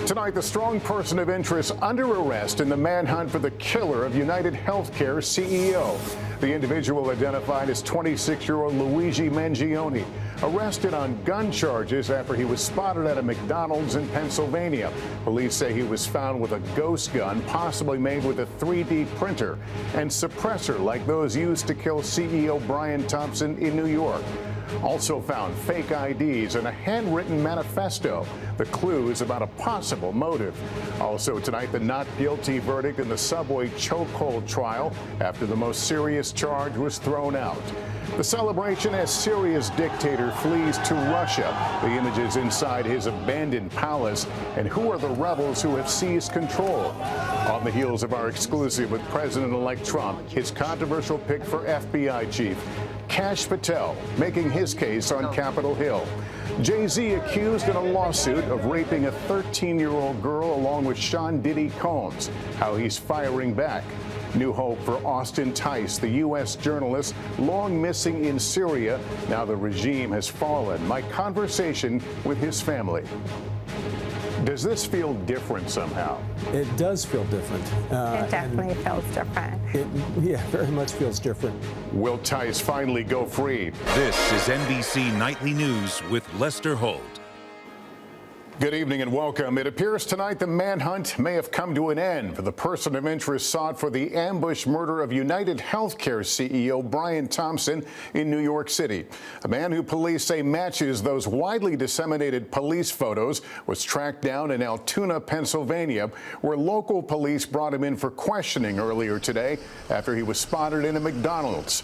Tonight, the strong person of interest under arrest in the manhunt for the killer of UnitedHealthcare CEO. The individual identified as 26-year-old Luigi Mangione, arrested on gun charges after he was spotted at a McDonald's in Pennsylvania. Police say he was found with a ghost gun, possibly made with a 3D printer and suppressor like those used to kill CEO Brian Thompson in New York. Also found fake IDs and a handwritten manifesto. The clues about a possible motive. Also tonight, the not guilty verdict in the subway chokehold trial after the most serious charge was thrown out. The celebration as Syria's dictator flees to Russia. The images inside his abandoned palace. And who are the rebels who have seized control? On the heels of our exclusive with President-elect Trump, his controversial pick for FBI chief, Kash Patel, making his case on Capitol Hill. Jay-Z accused in a lawsuit of raping a 13-year-old girl along with Sean Diddy Combs. How he's firing back. New hope for Austin Tice, the U.S. journalist long missing in Syria. Now the regime has fallen. My conversation with his family. Does this feel different somehow? It does feel different. It definitely feels different. Yeah, very much feels different. Will Tice finally go free? This is NBC Nightly News with Lester Holt. Good evening and welcome. It appears tonight the manhunt may have come to an end for the person of interest sought for the ambush murder of UnitedHealthcare CEO Brian Thompson in New York City. A man who police say matches those widely disseminated police photos was tracked down in Altoona, Pennsylvania, where local police brought him in for questioning earlier today after he was spotted in a McDonald's.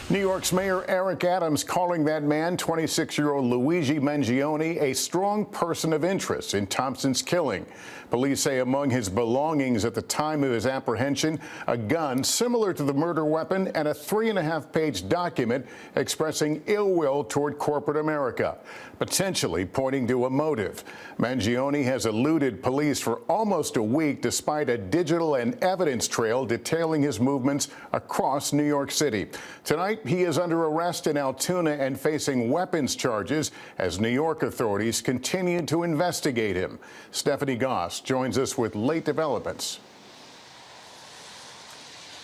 New York's Mayor Eric Adams calling that man, 26-year-old Luigi Mangione, a strong person of interest in Thompson's killing. Police say among his belongings at the time of his apprehension, a gun similar to the murder weapon and a 3.5-page document expressing ill will toward corporate America, potentially pointing to a motive. Mangione has eluded police for almost a week despite a digital and evidence trail detailing his movements across New York City. Tonight, he is under arrest in Altoona and facing weapons charges as New York authorities continue to investigate him. Stephanie Goss joins us with late developments.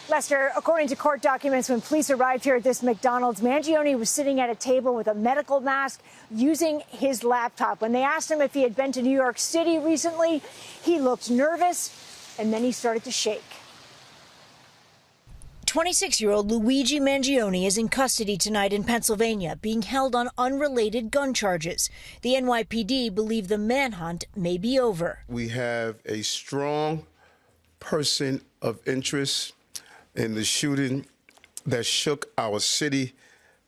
Lester, according to court documents, when police arrived here at this McDonald's, Mangione was sitting at a table with a medical mask using his laptop. When they asked him if he had been to New York City recently, he looked nervous and then he started to shake. 26-year-old Luigi Mangione is in custody tonight in Pennsylvania, being held on unrelated gun charges. The NYPD believe the manhunt may be over. We have a strong person of interest in the shooting that shook our city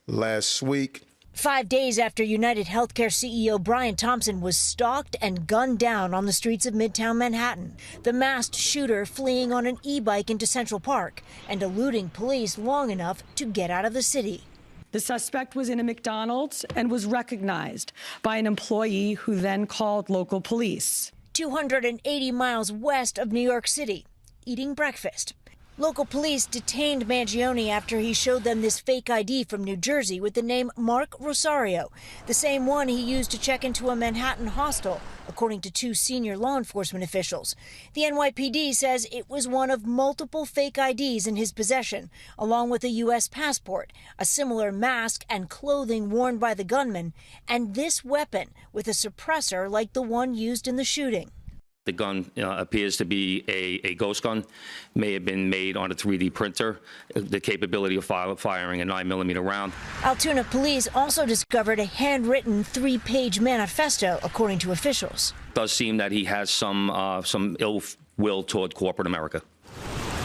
last week. 5 days after UnitedHealthcare CEO Brian Thompson was stalked and gunned down on the streets of Midtown Manhattan, the masked shooter fleeing on an e-bike into Central Park and eluding police long enough to get out of the city. The suspect was in a McDonald's and was recognized by an employee who then called local police. 280 miles west of New York City, eating breakfast. Local police detained Mangione after he showed them this fake ID from New Jersey with the name Mark Rosario, the same one he used to check into a Manhattan hostel, according to two senior law enforcement officials. The NYPD says it was one of multiple fake IDs in his possession, along with a U.S. passport, a similar mask and clothing worn by the gunman, and this weapon with a suppressor like the one used in the shooting. The gun appears to be a ghost gun, may have been made on a 3D printer, the capability of firing a 9mm round. Altoona police also discovered a handwritten 3-page manifesto, according to officials. It does seem that he has some ill will toward corporate America.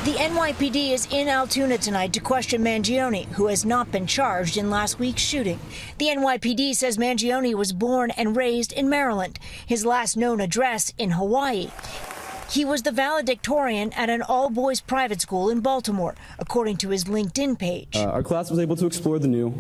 The NYPD is in Altoona tonight to question Mangione, who has not been charged in last week's shooting. The NYPD says Mangione was born and raised in Maryland, his last known address in Hawaii. He was the valedictorian at an all-boys private school in Baltimore, according to his LinkedIn page. Our class was able to explore the new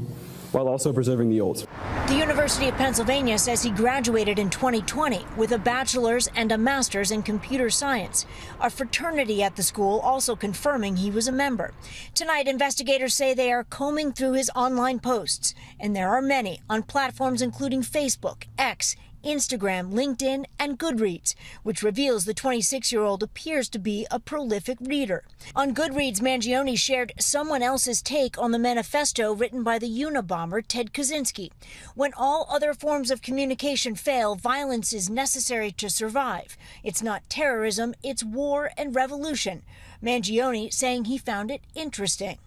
while also preserving the old. The University of Pennsylvania says he graduated in 2020 with a bachelor's and a master's in computer science. A fraternity at the school also confirming he was a member. Tonight, investigators say they are combing through his online posts, and there are many on platforms including Facebook, X, Instagram, LinkedIn, and Goodreads, which reveals the 26-year-old appears to be a prolific reader. On Goodreads, Mangione shared someone else's take on the manifesto written by the Unabomber Ted Kaczynski. When all other forms of communication fail, violence is necessary to survive. It's not terrorism, it's war and revolution. Mangione saying he found it interesting.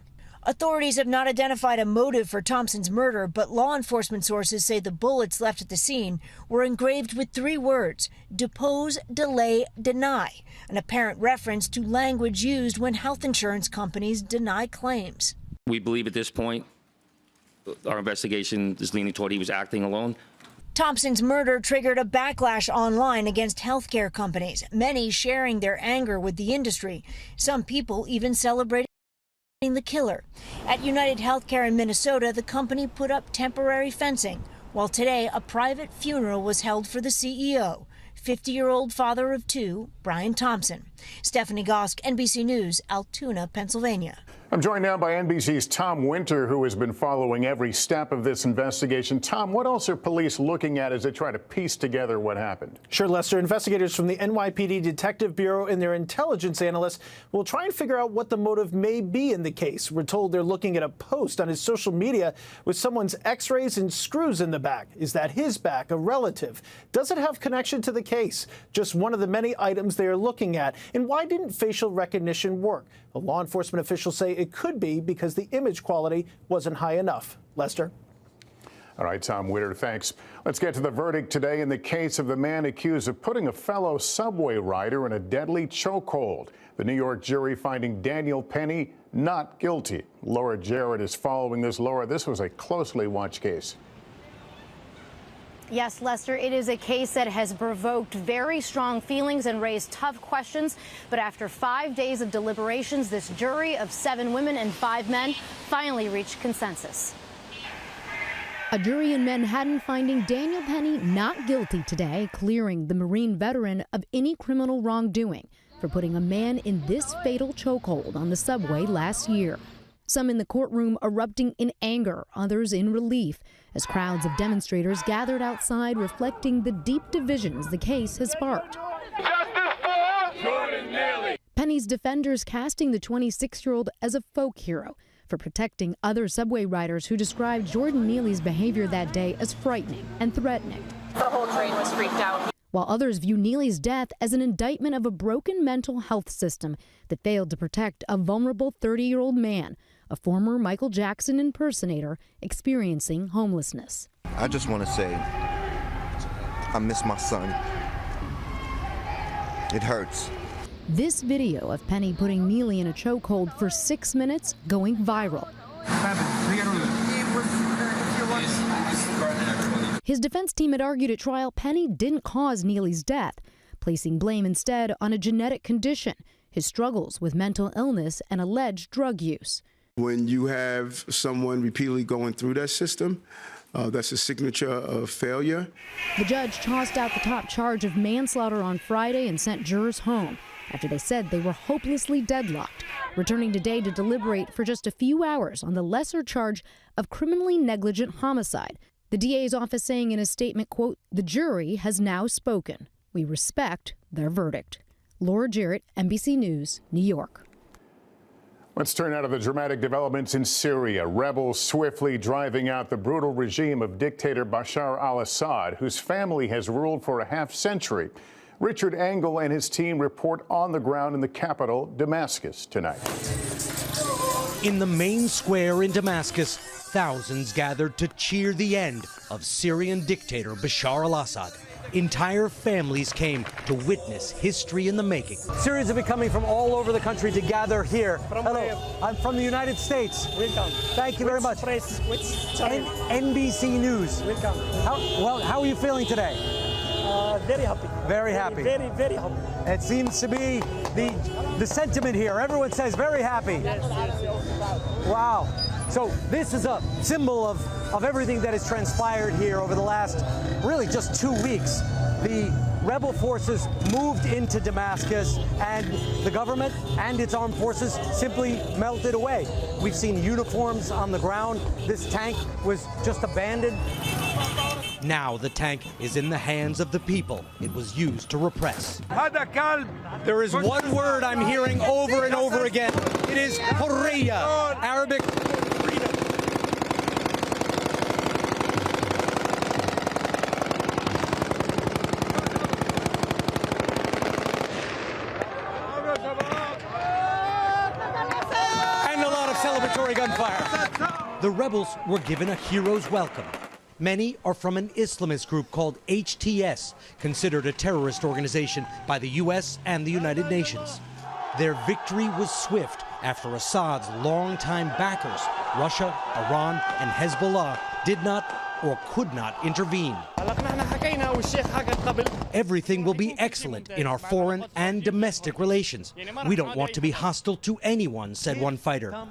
Authorities have not identified a motive for Thompson's murder, but law enforcement sources say the bullets left at the scene were engraved with 3 words: depose, delay, deny, an apparent reference to language used when health insurance companies deny claims. We believe at this point, our investigation is leaning toward he was acting alone. Thompson's murder triggered a backlash online against healthcare companies, many sharing their anger with the industry. Some people even celebrating the killer. At UnitedHealthcare in Minnesota, the company put up temporary fencing, while today a private funeral was held for the CEO, 50-year-old father of 2, Brian Thompson. Stephanie Gosk, NBC News, Altoona, Pennsylvania. I'm joined now by NBC's Tom Winter, who has been following every step of this investigation. Tom, what else are police looking at as they try to piece together what happened? Sure, Lester. Investigators from the NYPD Detective Bureau and their intelligence analysts will try and figure out what the motive may be in the case. We're told they're looking at a post on his social media with someone's x-rays and screws in the back. Is that his back, a relative? Does it have connection to the case? Just one of the many items they are looking at. And why didn't facial recognition work? Well, law enforcement officials say it could be because the image quality wasn't high enough. Lester? All right, Tom Winter, thanks. Let's get to the verdict today in the case of the man accused of putting a fellow subway rider in a deadly chokehold. The New York jury finding Daniel Penny not guilty. Laura Jarrett is following this. Laura, this was a closely watched case. Yes, Lester, it is a case that has provoked very strong feelings and raised tough questions. But after 5 days of deliberations, this jury of 7 women and 5 men finally reached consensus. A jury in Manhattan finding Daniel Penny not guilty today, clearing the Marine veteran of any criminal wrongdoing for putting a man in this fatal chokehold on the subway last year. Some in the courtroom erupting in anger, others in relief, as crowds of demonstrators gathered outside reflecting the deep divisions the case has sparked. Justice for Jordan Neely. Penny's defenders casting the 26-year-old as a folk hero for protecting other subway riders who described Jordan Neely's behavior that day as frightening and threatening. The whole train was freaked out. While others view Neely's death as an indictment of a broken mental health system that failed to protect a vulnerable 30-year-old man, a former Michael Jackson impersonator experiencing homelessness. I just want to say, I miss my son. It hurts. This video of Penny putting Neely in a chokehold for 6 minutes going viral. His defense team had argued at trial Penny didn't cause Neely's death, placing blame instead on a genetic condition, his struggles with mental illness and alleged drug use. When you have someone repeatedly going through that system, that's a signature of failure. The judge tossed out the top charge of manslaughter on Friday and sent jurors home after they said they were hopelessly deadlocked, returning today to deliberate for just a few hours on the lesser charge of criminally negligent homicide. The DA's office saying in a statement, quote, "The jury has now spoken. We respect their verdict." Laura Jarrett, NBC News, New York. Let's turn now to the dramatic developments in Syria. Rebels swiftly driving out the brutal regime of dictator Bashar al-Assad, whose family has ruled for a half-century. Richard Engel and his team report on the ground in the capital, Damascus, tonight. In the main square in Damascus, thousands gathered to cheer the end of Syrian dictator Bashar al-Assad. Entire families came to witness history in the making. Syrians have been coming from all over the country to gather here. Hello, I'm from the United States. Welcome. Thank you very much. NBC News. Welcome. How are you feeling today? Very happy. Very happy. Very, very happy. It seems to be the sentiment here. Everyone says very happy. Yes. Wow. So this is a symbol of everything that has transpired here over the last, really just 2 weeks. The rebel forces moved into Damascus, and the government and its armed forces simply melted away. We've seen uniforms on the ground. This tank was just abandoned. Now the tank is in the hands of the people it was used to repress. There is one word I'm hearing over and over again. It is Hurriya, Arabic freedom. And a lot of celebratory gunfire. The rebels were given a hero's welcome. Many are from an Islamist group called HTS, considered a terrorist organization by the U.S. and the United Nations. Their victory was swift after Assad's longtime backers, Russia, Iran, and Hezbollah, did not or could not intervene. Everything will be excellent in our foreign and domestic relations. We don't want to be hostile to anyone, said one fighter.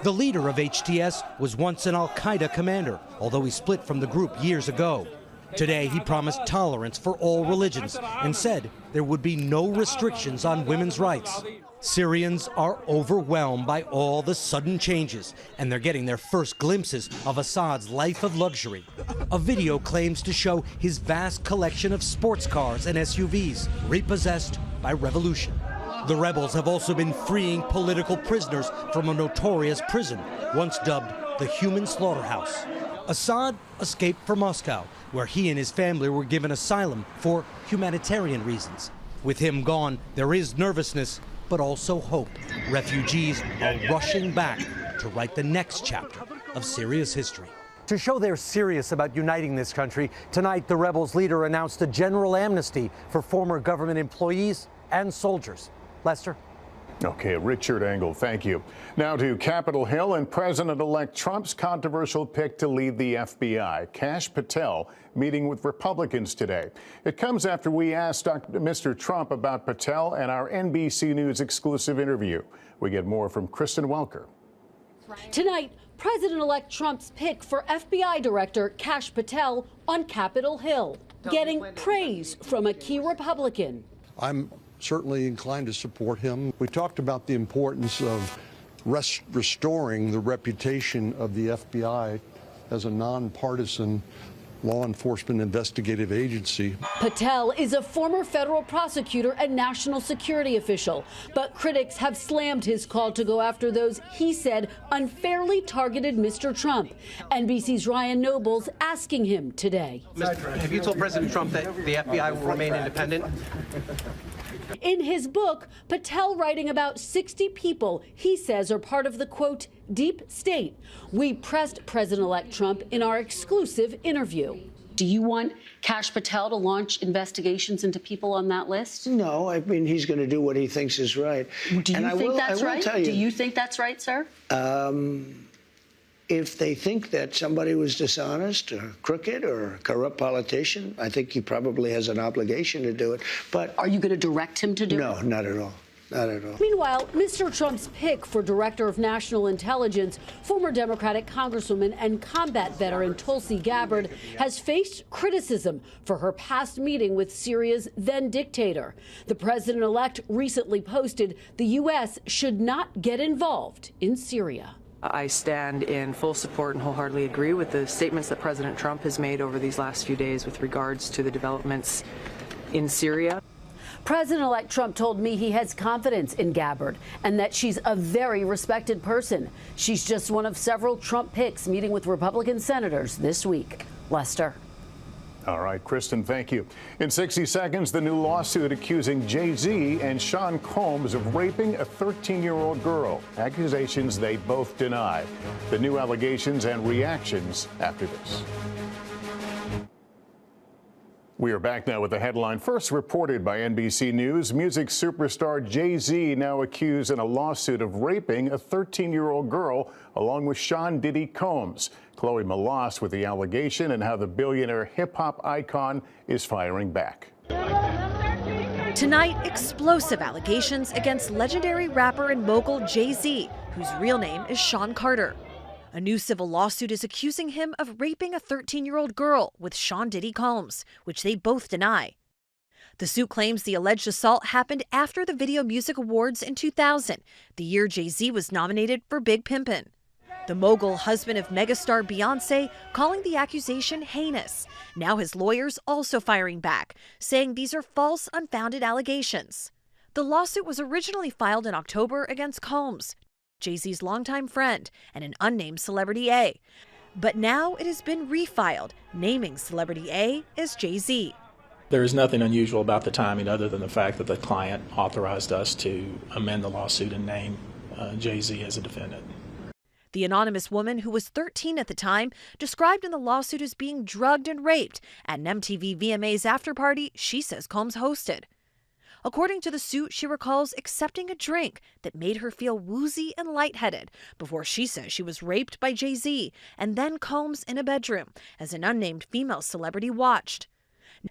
The leader of HTS was once an al-Qaeda commander, although he split from the group years ago. Today, he promised tolerance for all religions and said there would be no restrictions on women's rights. Syrians are overwhelmed by all the sudden changes, and they're getting their first glimpses of Assad's life of luxury. A video claims to show his vast collection of sports cars and SUVs, repossessed by revolution. The rebels have also been freeing political prisoners from a notorious prison, once dubbed the human slaughterhouse. Assad escaped from Moscow, where he and his family were given asylum for humanitarian reasons. With him gone, there is nervousness, but also hope. Refugees are rushing back to write the next chapter of Syria's history. To show they're serious about uniting this country, tonight the rebels' leader announced a general amnesty for former government employees and soldiers. Lester? Okay, Richard Engel, thank you. Now to Capitol Hill and President-elect Trump's controversial pick to lead the FBI, Kash Patel, meeting with Republicans today. It comes after we asked Mr. Trump about Patel and our NBC News exclusive interview. We get more from Kristen Welker. Tonight, President-elect Trump's pick for FBI Director Kash Patel on Capitol Hill, getting praise from a key Republican. I'm certainly inclined to support him. We talked about the importance of restoring the reputation of the FBI as a nonpartisan law enforcement investigative agency. Patel is a former federal prosecutor and national security official, but critics have slammed his call to go after those he said unfairly targeted Mr. Trump. NBC's Ryan Nobles asking him today. Have you told President Trump that the FBI will remain independent? In his book, Patel writing about 60 people he says are part of the, quote, deep state. We pressed President-elect Trump in our exclusive interview. Do you want Kash Patel to launch investigations into people on that list? No, I mean, he's going to do what he thinks is right. Do you think that's right? Do you think that's right, sir? If they think that somebody was dishonest or crooked or a corrupt politician, I think he probably has an obligation to do it. But are you going to direct him to do it? No, not at all. Not at all. Meanwhile, Mr. Trump's pick for Director of National Intelligence, former Democratic Congresswoman and combat veteran Tulsi Gabbard, has faced criticism for her past meeting with Syria's then dictator. The president-elect recently posted the U.S. should not get involved in Syria. I stand in full support and wholeheartedly agree with the statements that President Trump has made over these last few days with regards to the developments in Syria. President-elect Trump told me he has confidence in Gabbard and that she's a very respected person. She's just one of several Trump picks meeting with Republican senators this week. Lester. All right, Kristen, thank you. In 60 seconds, the new lawsuit accusing Jay-Z and Sean Combs of raping a 13-year-old girl. Accusations they both deny. The new allegations and reactions after this. We are back now with the headline. First reported by NBC News, music superstar Jay-Z now accused in a lawsuit of raping a 13-year-old girl along with Sean Diddy Combs. Chloe Melas with the allegation and how the billionaire hip-hop icon is firing back. Tonight, explosive allegations against legendary rapper and mogul Jay-Z, whose real name is Sean Carter. A new civil lawsuit is accusing him of raping a 13-year-old girl with Sean Diddy Combs, which they both deny. The suit claims the alleged assault happened after the Video Music Awards in 2000, the year Jay-Z was nominated for Big Pimpin'. The mogul, husband of megastar Beyonce, calling the accusation heinous. Now his lawyers also firing back, saying these are false, unfounded allegations. The lawsuit was originally filed in October against Combs, Jay-Z's longtime friend, and an unnamed Celebrity A. But now it has been refiled, naming Celebrity A as Jay-Z. There is nothing unusual about the timing other than the fact that the client authorized us to amend the lawsuit and name Jay-Z as a defendant. The anonymous woman, who was 13 at the time, described in the lawsuit as being drugged and raped at an MTV VMAs afterparty she says Combs hosted. According to the suit, she recalls accepting a drink that made her feel woozy and lightheaded before she says she was raped by Jay-Z and then Combs in a bedroom as an unnamed female celebrity watched.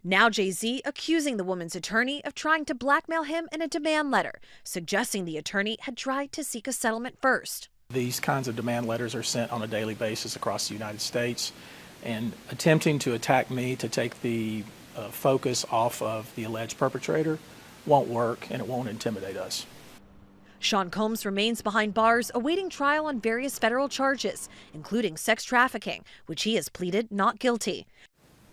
Now Jay-Z accusing the woman's attorney of trying to blackmail him in a demand letter, suggesting the attorney had tried to seek a settlement first. These kinds of demand letters are sent on a daily basis across the United States, and attempting to attack me to take the focus off of the alleged perpetrator won't work, and it won't intimidate us. Sean Combs remains behind bars awaiting trial on various federal charges, including sex trafficking, which he has pleaded not guilty.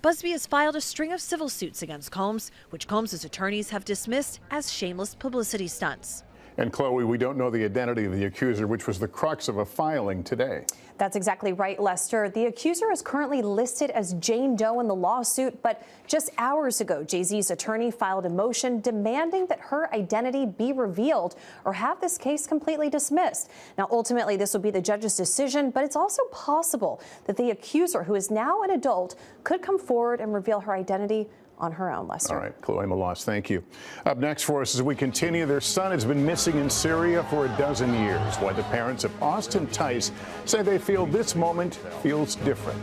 Busby has filed a string of civil suits against Combs, which Combs' attorneys have dismissed as shameless publicity stunts. And Chloe, we don't know the identity of the accuser, which was the crux of a filing today. That's exactly right, Lester. The accuser is currently listed as Jane Doe in the lawsuit, but just hours ago, Jay-Z's attorney filed a motion demanding that her identity be revealed or have this case completely dismissed. Now, ultimately, this will be the judge's decision, but it's also possible that the accuser, who is now an adult, could come forward and reveal her identity on her own, Lester. All right, Chloe Malas, thank you. Up next for us as we continue, their son has been missing in Syria for 12 years. Why the parents of Austin Tice say they feel this moment feels different.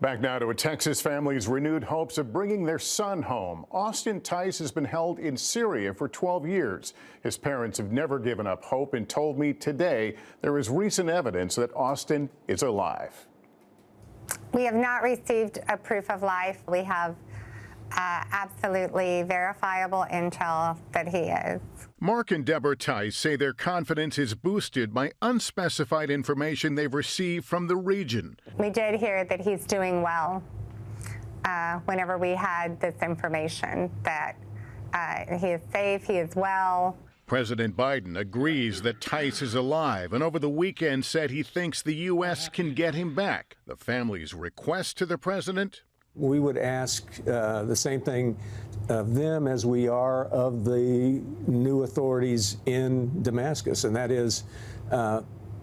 Back now to a Texas family's renewed hopes of bringing their son home. Austin Tice has been held in Syria for 12 years. His parents have never given up hope and told me today there is recent evidence that Austin is alive. We have not received a proof of life. We have absolutely verifiable intel that he is. Mark and Deborah Tice say their confidence is boosted by unspecified information they've received from the region. We did hear that he's doing well whenever we had this information, that he is safe, he is well. President Biden agrees that Tice is alive and over the weekend said he thinks the U.S. can get him back. The family's request to the president? We would ask the same thing of them as we are of the new authorities in Damascus, and that is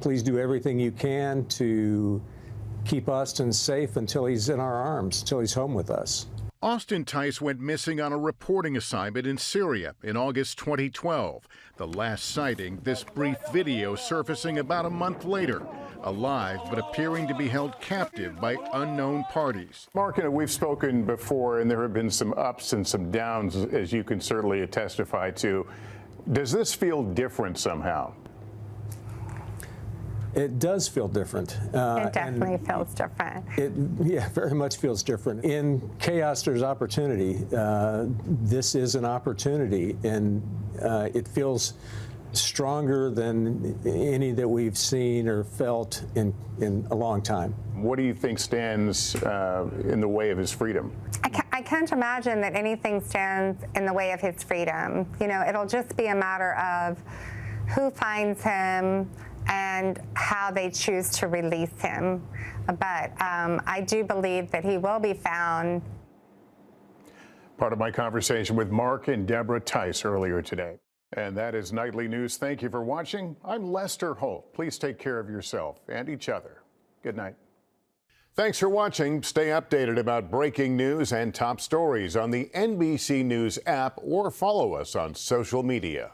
please do everything you can to keep Austin safe until he's in our arms, until he's home with us. Austin Tice went missing on a reporting assignment in Syria in August 2012. The last sighting, this brief video surfacing about a month later. Alive, but appearing to be held captive by unknown parties. Mark, we've spoken before, and there have been some ups and some downs, as you can certainly testify to. Does this feel different somehow? It does feel different. It definitely feels different. Yeah, very much feels different. In chaos, there's opportunity. This is an opportunity, and it feels stronger than any that we've seen or felt in a long time. What do you think stands in the way of his freedom? I can't imagine that anything stands in the way of his freedom. You know, it'll just be a matter of who finds him and how they choose to release him. But I do believe that he will be found. Part of my conversation with Mark and Deborah Tice earlier today. And that is Nightly News. Thank you for watching. I'm Lester Holt. Please take care of yourself and each other. Good night. Thanks for watching. Stay updated about breaking news and top stories on the NBC News app or follow us on social media.